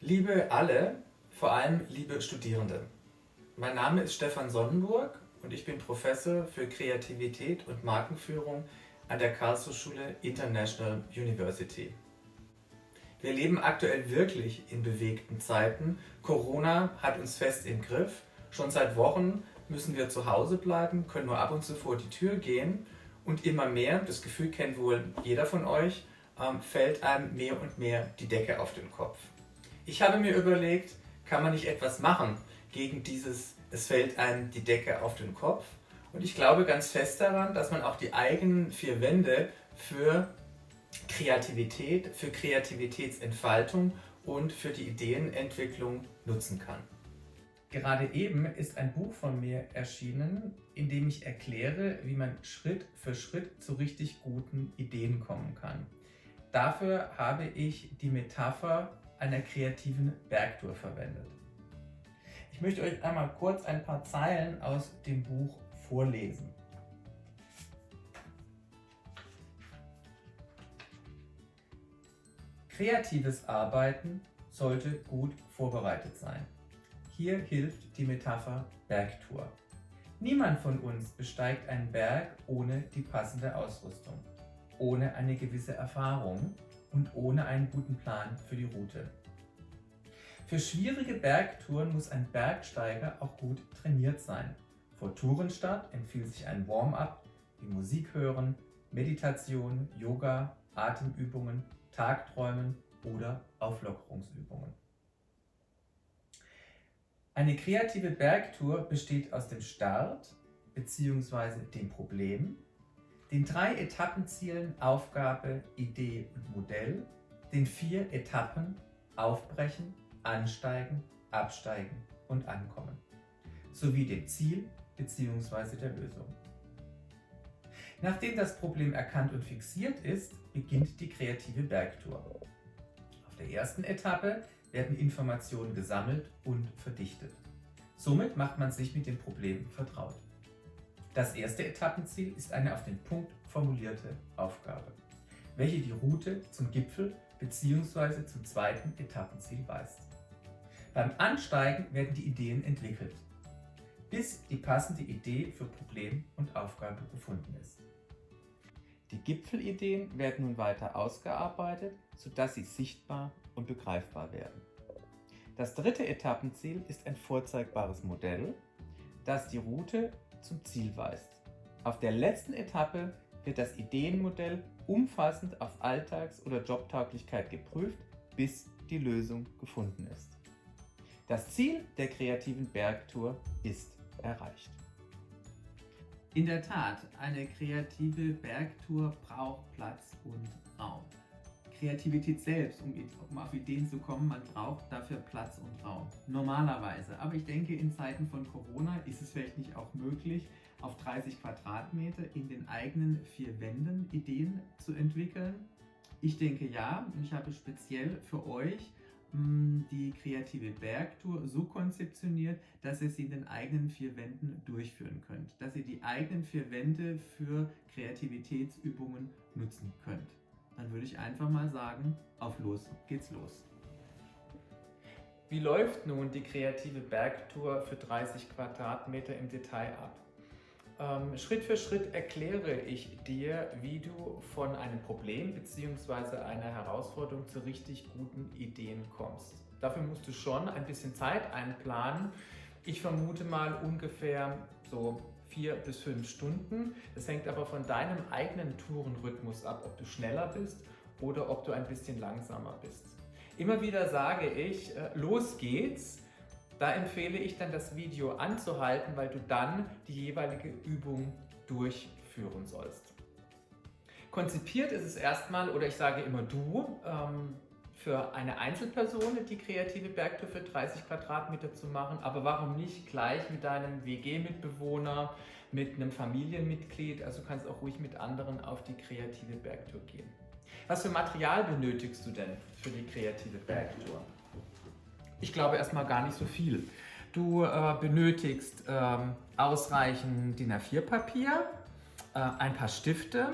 Liebe alle, vor allem liebe Studierende. Mein Name ist Stefan Sonnenburg und ich bin Professor für Kreativität und Markenführung an der Karlsruhe International University. Wir leben aktuell wirklich in bewegten Zeiten. Corona hat uns fest im Griff. Schon seit Wochen müssen wir zu Hause bleiben, können nur ab und zu vor die Tür gehen und immer mehr, das Gefühl kennt wohl jeder von euch, fällt einem mehr und mehr die Decke auf den Kopf. Ich habe mir überlegt, kann man nicht etwas machen gegen dieses "Es fällt einem die Decke auf den Kopf"? Und ich glaube ganz fest daran, dass man auch die eigenen vier Wände für Kreativität, für Kreativitätsentfaltung und für die Ideenentwicklung nutzen kann. Gerade eben ist ein Buch von mir erschienen, in dem ich erkläre, wie man Schritt für Schritt zu richtig guten Ideen kommen kann. Dafür habe ich die Metapher einer kreativen Bergtour verwendet. Ich möchte euch einmal kurz ein paar Zeilen aus dem Buch vorlesen. Kreatives Arbeiten sollte gut vorbereitet sein. Hier hilft die Metapher Bergtour. Niemand von uns besteigt einen Berg ohne die passende Ausrüstung, ohne eine gewisse Erfahrung und ohne einen guten Plan für die Route. Für schwierige Bergtouren muss ein Bergsteiger auch gut trainiert sein. Vor Tourenstart empfiehlt sich ein Warm-up wie Musik hören, Meditation, Yoga, Atemübungen, Tagträumen oder Auflockerungsübungen. Eine kreative Bergtour besteht aus dem Start bzw. dem Problem, den 3 Etappenzielen Aufgabe, Idee und Modell, den 4 Etappen Aufbrechen, Ansteigen, Absteigen und Ankommen, sowie dem Ziel bzw. der Lösung. Nachdem das Problem erkannt und fixiert ist, beginnt die kreative Bergtour. Auf der ersten Etappe werden Informationen gesammelt und verdichtet. Somit macht man sich mit dem Problem vertraut. Das erste Etappenziel ist eine auf den Punkt formulierte Aufgabe, welche die Route zum Gipfel bzw. zum zweiten Etappenziel weist. Beim Ansteigen werden die Ideen entwickelt, bis die passende Idee für Problem und Aufgabe gefunden ist. Die Gipfelideen werden nun weiter ausgearbeitet, sodass sie sichtbar und begreifbar werden. Das dritte Etappenziel ist ein vorzeigbares Modell, das die Route zum Ziel weist. Auf der letzten Etappe wird das Ideenmodell umfassend auf Alltags- oder Jobtauglichkeit geprüft, bis die Lösung gefunden ist. Das Ziel der kreativen Bergtour ist erreicht. In der Tat, eine kreative Bergtour braucht Platz und Raum. Kreativität selbst, um auf Ideen zu kommen, man braucht dafür Platz und Raum. Normalerweise. Aber ich denke, in Zeiten von Corona ist es vielleicht nicht auch möglich, auf 30 Quadratmeter in den eigenen 4 Wänden Ideen zu entwickeln. Ich denke ja, und ich habe speziell für euch die kreative Bergtour so konzeptioniert, dass ihr sie in den eigenen 4 Wänden durchführen könnt. Dass ihr die eigenen 4 Wände für Kreativitätsübungen nutzen könnt. Dann würde ich einfach mal sagen, auf los geht's los. Wie läuft nun die kreative Bergtour für 30 Quadratmeter im Detail ab? Schritt für Schritt erkläre ich dir, wie du von einem Problem bzw. einer Herausforderung zu richtig guten Ideen kommst. Dafür musst du schon ein bisschen Zeit einplanen. Ich vermute mal ungefähr so 4 bis 5 Stunden. Das hängt aber von deinem eigenen Tourenrhythmus ab, ob du schneller bist oder ob du ein bisschen langsamer bist. Immer wieder sage ich, los geht's. Da empfehle ich dann, das Video anzuhalten, weil du dann die jeweilige Übung durchführen sollst. Konzipiert ist es erstmal, oder ich sage immer du, für eine Einzelperson die kreative Bergtour für 30 Quadratmeter zu machen, aber warum nicht gleich mit deinem WG-Mitbewohner, mit einem Familienmitglied, also du kannst auch ruhig mit anderen auf die kreative Bergtour gehen. Was für Material benötigst du denn für die kreative Bergtour? Ich glaube erstmal gar nicht so viel. Du benötigst ausreichend DIN A4 Papier, ein paar Stifte,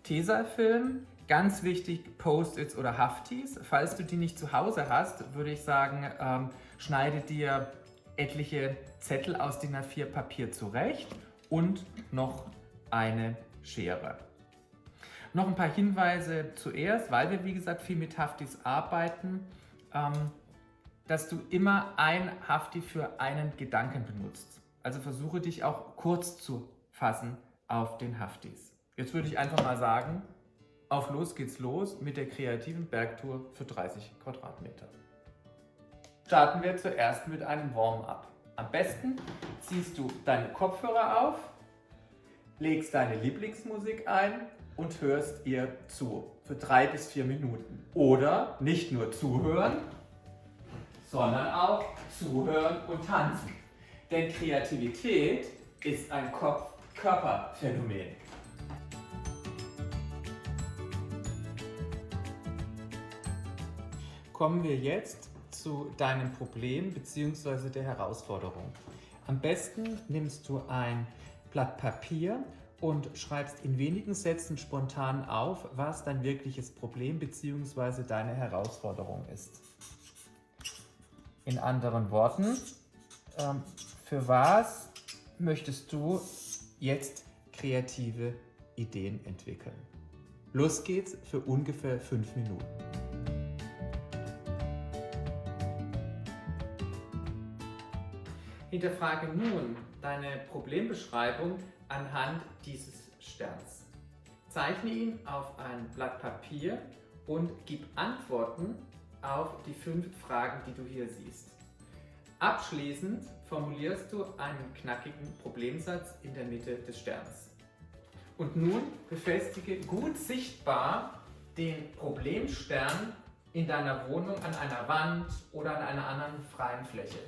Tesafilm, Ganz wichtig, Post-its oder Haftis. Falls du die nicht zu Hause hast, würde ich sagen, schneide dir etliche Zettel aus DIN A4 Papier zurecht und noch eine Schere. Noch ein paar Hinweise zuerst, weil wir wie gesagt viel mit Haftis arbeiten, dass du immer ein Hafti für einen Gedanken benutzt. Also versuche dich auch kurz zu fassen auf den Haftis. Jetzt würde ich einfach mal sagen, auf los geht's los mit der kreativen Bergtour für 30 Quadratmeter. Starten wir zuerst mit einem Warm-up. Am besten ziehst du deine Kopfhörer auf, legst deine Lieblingsmusik ein und hörst ihr zu für 3 bis 4 Minuten. Oder nicht nur zuhören, sondern auch zuhören und tanzen. Denn Kreativität ist ein Kopf-Körper-Phänomen. Kommen wir jetzt zu deinem Problem bzw. der Herausforderung. Am besten nimmst du ein Blatt Papier und schreibst in wenigen Sätzen spontan auf, was dein wirkliches Problem bzw. deine Herausforderung ist. In anderen Worten, für was möchtest du jetzt kreative Ideen entwickeln? Los geht's für ungefähr 5 Minuten. Hinterfrage nun deine Problembeschreibung anhand dieses Sterns. Zeichne ihn auf ein Blatt Papier und gib Antworten auf die 5 Fragen, die du hier siehst. Abschließend formulierst du einen knackigen Problemsatz in der Mitte des Sterns. Und nun befestige gut sichtbar den Problemstern in deiner Wohnung an einer Wand oder an einer anderen freien Fläche.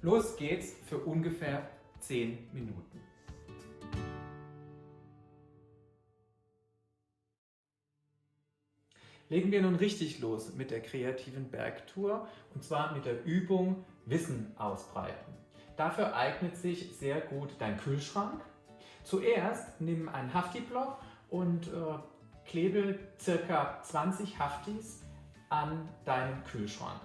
Los geht's für ungefähr 10 Minuten. Legen wir nun richtig los mit der kreativen Bergtour und zwar mit der Übung Wissen ausbreiten. Dafür eignet sich sehr gut dein Kühlschrank. Zuerst nimm einen Hafti-Block und klebe ca. 20 Haftis an deinen Kühlschrank.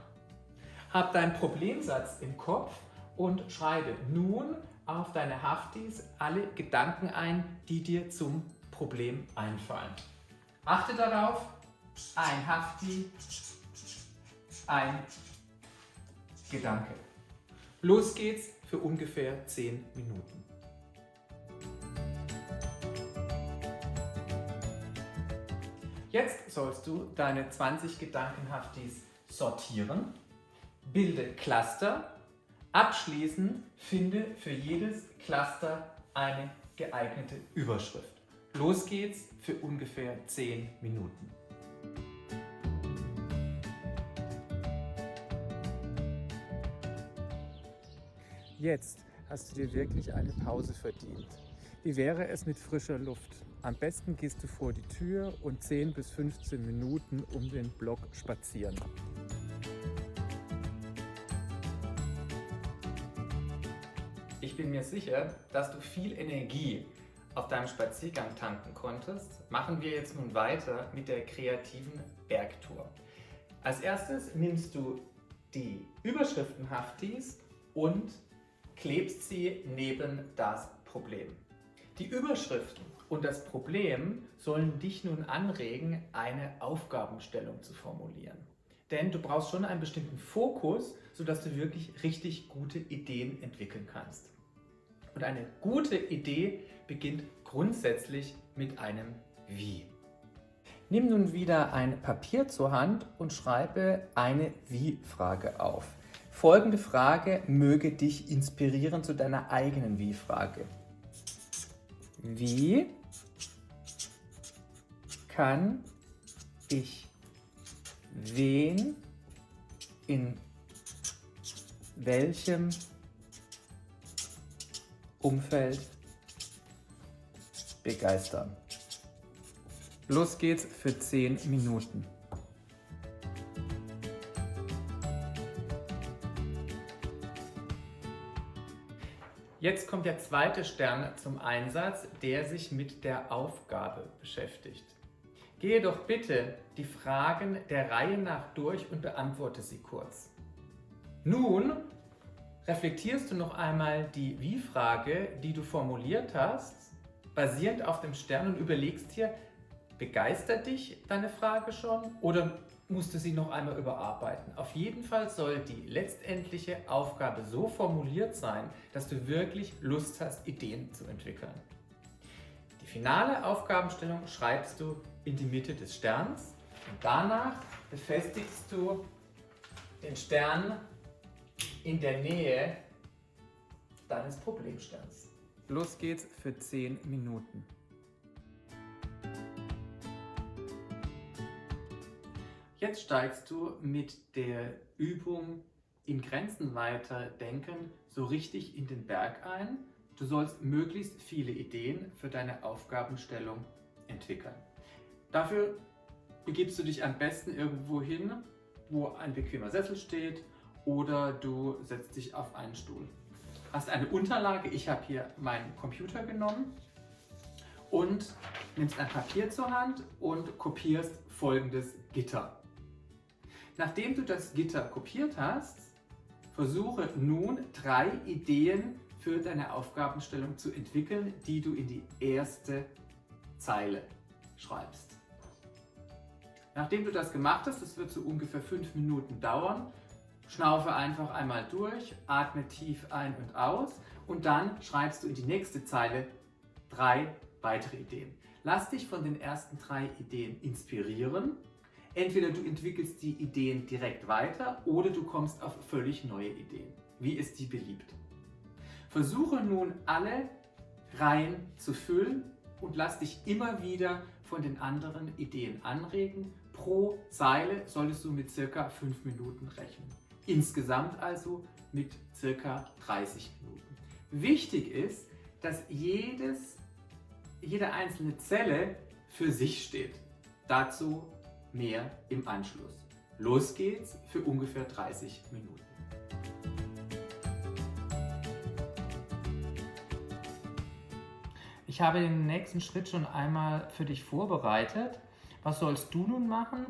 Hab deinen Problemsatz im Kopf und schreibe nun auf deine Haftis alle Gedanken ein, die dir zum Problem einfallen. Achte darauf, ein Hafti, ein Gedanke. Los geht's für ungefähr 10 Minuten. Jetzt sollst du deine 20 Gedankenhaftis sortieren, bilde Cluster, abschließend finde für jedes Cluster eine geeignete Überschrift. Los geht's für ungefähr 10 Minuten. Jetzt hast du dir wirklich eine Pause verdient. Wie wäre es mit frischer Luft? Am besten gehst du vor die Tür und 10 bis 15 Minuten um den Block spazieren. Ich bin mir sicher, dass du viel Energie auf deinem Spaziergang tanken konntest. Machen wir jetzt nun weiter mit der kreativen Bergtour. Als erstes nimmst du die Überschriftenhaftis und klebst sie neben das Problem. Die Überschriften und das Problem sollen dich nun anregen, eine Aufgabenstellung zu formulieren. Denn du brauchst schon einen bestimmten Fokus, sodass du wirklich richtig gute Ideen entwickeln kannst. Und eine gute Idee beginnt grundsätzlich mit einem Wie. Nimm nun wieder ein Papier zur Hand und schreibe eine Wie-Frage auf. Folgende Frage möge dich inspirieren zu deiner eigenen Wie-Frage. Wie kann ich wen in welchem Umfeld begeistern? Los geht's für 10 Minuten. Jetzt kommt der zweite Stern zum Einsatz, der sich mit der Aufgabe beschäftigt. Gehe doch bitte die Fragen der Reihe nach durch und beantworte sie kurz. Nun reflektierst du noch einmal die Wie-Frage, die du formuliert hast, basierend auf dem Stern und überlegst dir, begeistert dich deine Frage schon oder musst du sie noch einmal überarbeiten? Auf jeden Fall soll die letztendliche Aufgabe so formuliert sein, dass du wirklich Lust hast, Ideen zu entwickeln. Die finale Aufgabenstellung schreibst du in die Mitte des Sterns und danach befestigst du den Stern in der Nähe deines Problemsterns. Los geht's für 10 Minuten. Jetzt steigst du mit der Übung in Grenzen weiter denken so richtig in den Berg ein. Du sollst möglichst viele Ideen für deine Aufgabenstellung entwickeln. Dafür begibst du dich am besten irgendwo hin, wo ein bequemer Sessel steht oder du setzt dich auf einen Stuhl. Hast eine Unterlage, ich habe hier meinen Computer genommen und nimmst ein Papier zur Hand und kopierst folgendes Gitter. Nachdem du das Gitter kopiert hast, versuche nun 3 Ideen für deine Aufgabenstellung zu entwickeln, die du in die erste Zeile schreibst. Nachdem du das gemacht hast, das wird so ungefähr 5 Minuten dauern, schnaufe einfach einmal durch, atme tief ein und aus und dann schreibst du in die nächste Zeile 3 weitere Ideen. Lass dich von den ersten 3 Ideen inspirieren. Entweder du entwickelst die Ideen direkt weiter oder du kommst auf völlig neue Ideen, wie es dir beliebt. Versuche nun alle Reihen zu füllen und lass dich immer wieder von den anderen Ideen anregen. Pro Zeile solltest du mit ca. 5 Minuten rechnen. Insgesamt also mit ca. 30 Minuten. Wichtig ist, dass jede einzelne Zelle für sich steht. Dazu mehr im Anschluss. Los geht's für ungefähr 30 Minuten. Ich habe den nächsten Schritt schon einmal für dich vorbereitet. Was sollst du nun machen?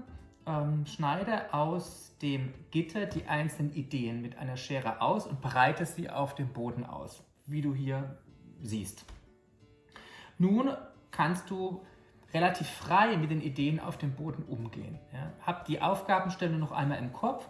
Schneide aus dem Gitter die einzelnen Ideen mit einer Schere aus und breite sie auf dem Boden aus, wie du hier siehst. Nun kannst du relativ frei mit den Ideen auf dem Boden umgehen. Ja. Hab die Aufgabenstellung noch einmal im Kopf.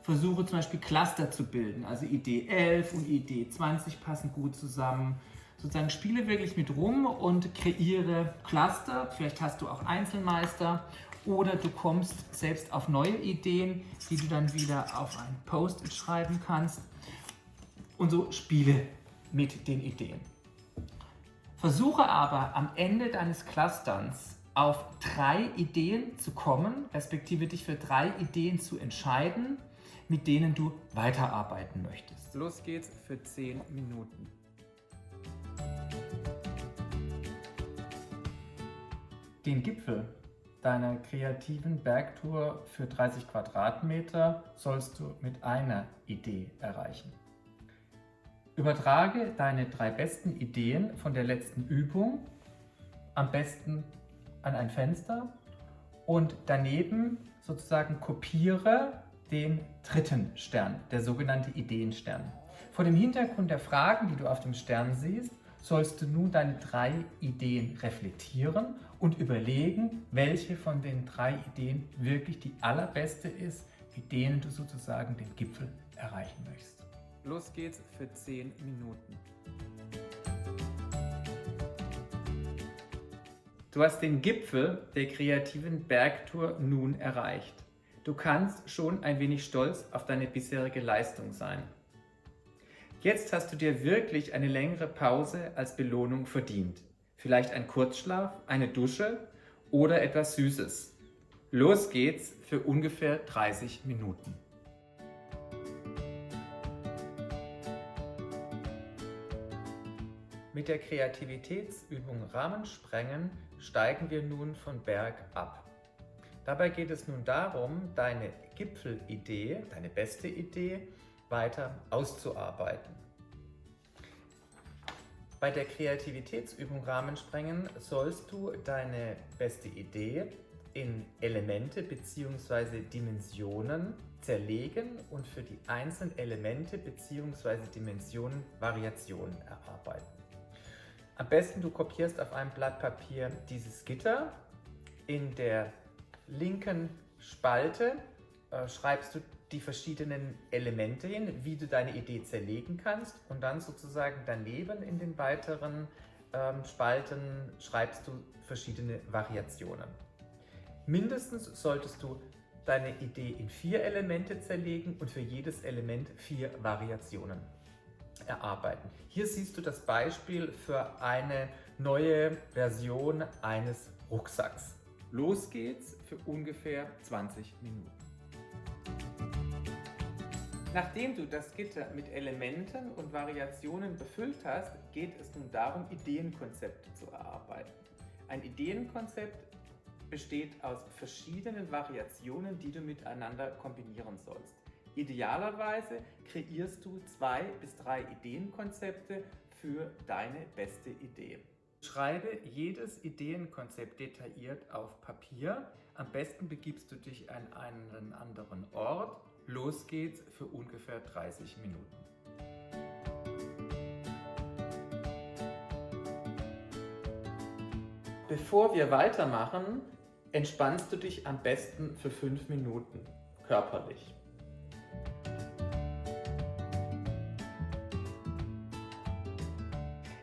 Versuche zum Beispiel Cluster zu bilden. Also Idee 11 und Idee 20 passen gut zusammen. Sozusagen spiele wirklich mit rum und kreiere Cluster. Vielleicht hast du auch Einzelmeister oder du kommst selbst auf neue Ideen, die du dann wieder auf ein Post-it schreiben kannst. Und so spiele mit den Ideen. Versuche aber am Ende deines Clusterns auf 3 Ideen zu kommen, respektive dich für 3 Ideen zu entscheiden, mit denen du weiterarbeiten möchtest. Los geht's für 10 Minuten. Den Gipfel deiner kreativen Bergtour für 30 Quadratmeter sollst du mit einer Idee erreichen. Übertrage deine 3 besten Ideen von der letzten Übung am besten an ein Fenster und daneben sozusagen kopiere den 3. Stern, der sogenannte Ideenstern. Vor dem Hintergrund der Fragen, die du auf dem Stern siehst, sollst du nun deine 3 Ideen reflektieren und überlegen, welche von den 3 Ideen wirklich die allerbeste ist, mit denen du sozusagen den Gipfel erreichen möchtest. Los geht's für 10 Minuten. Du hast den Gipfel der kreativen Bergtour nun erreicht. Du kannst schon ein wenig stolz auf deine bisherige Leistung sein. Jetzt hast du dir wirklich eine längere Pause als Belohnung verdient. Vielleicht ein Kurzschlaf, eine Dusche oder etwas Süßes. Los geht's für ungefähr 30 Minuten. Mit der Kreativitätsübung Rahmen sprengen steigen wir nun von Berg ab. Dabei geht es nun darum, deine Gipfelidee, deine beste Idee, weiter auszuarbeiten. Bei der Kreativitätsübung Rahmen sprengen sollst du deine beste Idee in Elemente bzw. Dimensionen zerlegen und für die einzelnen Elemente bzw. Dimensionen Variationen erarbeiten. Am besten du kopierst auf einem Blatt Papier dieses Gitter. In der linken Spalte schreibst du die verschiedenen Elemente hin, wie du deine Idee zerlegen kannst, und dann sozusagen daneben in den weiteren Spalten schreibst du verschiedene Variationen. Mindestens solltest du deine Idee in 4 Elemente zerlegen und für jedes Element 4 Variationen erarbeiten. Hier siehst du das Beispiel für eine neue Version eines Rucksacks. Los geht's für ungefähr 20 Minuten. Nachdem du das Gitter mit Elementen und Variationen befüllt hast, geht es nun darum, Ideenkonzepte zu erarbeiten. Ein Ideenkonzept besteht aus verschiedenen Variationen, die du miteinander kombinieren sollst. Idealerweise kreierst du 2 bis 3 Ideenkonzepte für deine beste Idee. Schreibe jedes Ideenkonzept detailliert auf Papier. Am besten begibst du dich an einen anderen Ort. Los geht's für ungefähr 30 Minuten. Bevor wir weitermachen, entspannst du dich am besten für 5 Minuten körperlich.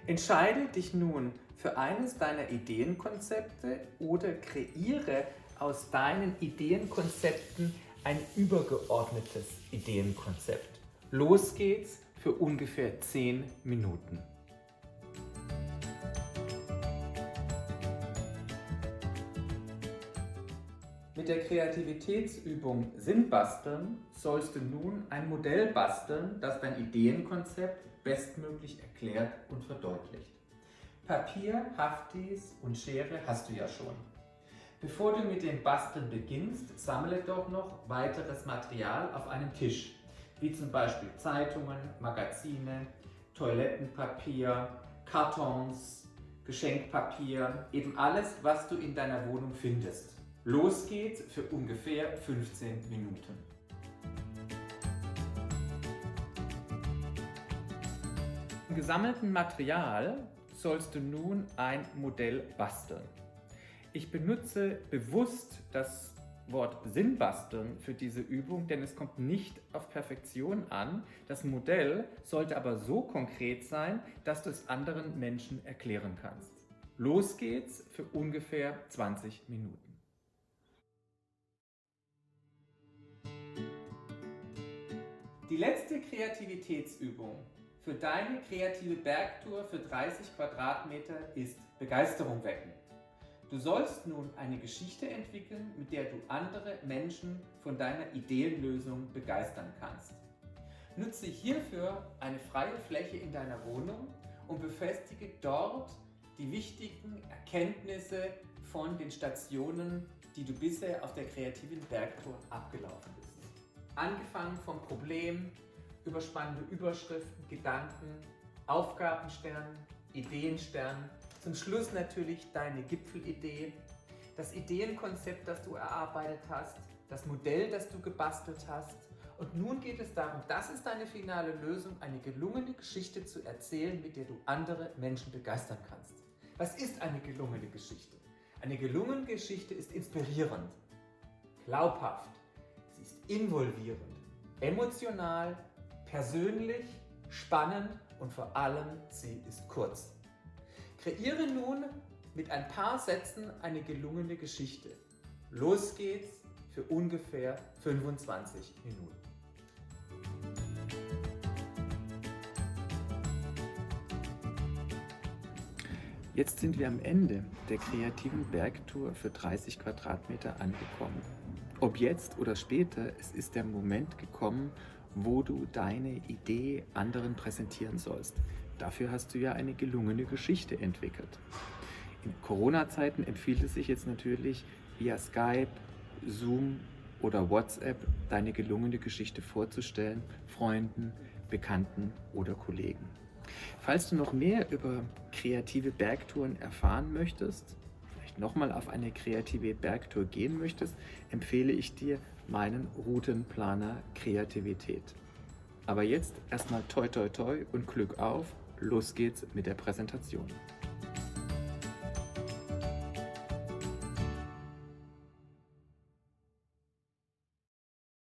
Entscheide dich nun für eines deiner Ideenkonzepte oder kreiere aus deinen Ideenkonzepten ein übergeordnetes Ideenkonzept. Los geht's für ungefähr 10 Minuten. Mit der Kreativitätsübung Sinnbasteln sollst du nun ein Modell basteln, das dein Ideenkonzept bestmöglich erklärt und verdeutlicht. Papier, Haftis und Schere hast du ja schon. Bevor du mit dem Basteln beginnst, sammle doch noch weiteres Material auf einem Tisch, wie zum Beispiel Zeitungen, Magazine, Toilettenpapier, Kartons, Geschenkpapier, eben alles, was du in deiner Wohnung findest. Los geht's für ungefähr 15 Minuten. Im gesammelten Material sollst du nun ein Modell basteln. Ich benutze bewusst das Wort Sinnbasteln für diese Übung, denn es kommt nicht auf Perfektion an. Das Modell sollte aber so konkret sein, dass du es anderen Menschen erklären kannst. Los geht's für ungefähr 20 Minuten. Die letzte Kreativitätsübung für deine kreative Bergtour für 30 Quadratmeter ist Begeisterung wecken. Du sollst nun eine Geschichte entwickeln, mit der du andere Menschen von deiner Ideenlösung begeistern kannst. Nutze hierfür eine freie Fläche in deiner Wohnung und befestige dort die wichtigen Erkenntnisse von den Stationen, die du bisher auf der kreativen Bergtour abgelaufen bist. Angefangen vom Problem, über spannende Überschriften, Gedanken, Aufgabenstern, Ideenstern, zum Schluss natürlich deine Gipfelidee, das Ideenkonzept, das du erarbeitet hast, das Modell, das du gebastelt hast. Und nun geht es darum, das ist deine finale Lösung, eine gelungene Geschichte zu erzählen, mit der du andere Menschen begeistern kannst. Was ist eine gelungene Geschichte? Eine gelungene Geschichte ist inspirierend, glaubhaft, sie ist involvierend, emotional, persönlich, spannend und vor allem sie ist kurz. Kreiere nun mit ein paar Sätzen eine gelungene Geschichte. Los geht's für ungefähr 25 Minuten. Jetzt sind wir am Ende der kreativen Bergtour für 30 Quadratmeter angekommen. Ob jetzt oder später, es ist der Moment gekommen, wo du deine Idee anderen präsentieren sollst. Dafür hast du ja eine gelungene Geschichte entwickelt. In Corona-Zeiten empfiehlt es sich jetzt natürlich via Skype, Zoom oder WhatsApp deine gelungene Geschichte vorzustellen, Freunden, Bekannten oder Kollegen. Falls du noch mehr über kreative Bergtouren erfahren möchtest, vielleicht nochmal auf eine kreative Bergtour gehen möchtest, empfehle ich dir meinen Routenplaner Kreativität. Aber jetzt erstmal toi toi toi und Glück auf, los geht's mit der Präsentation.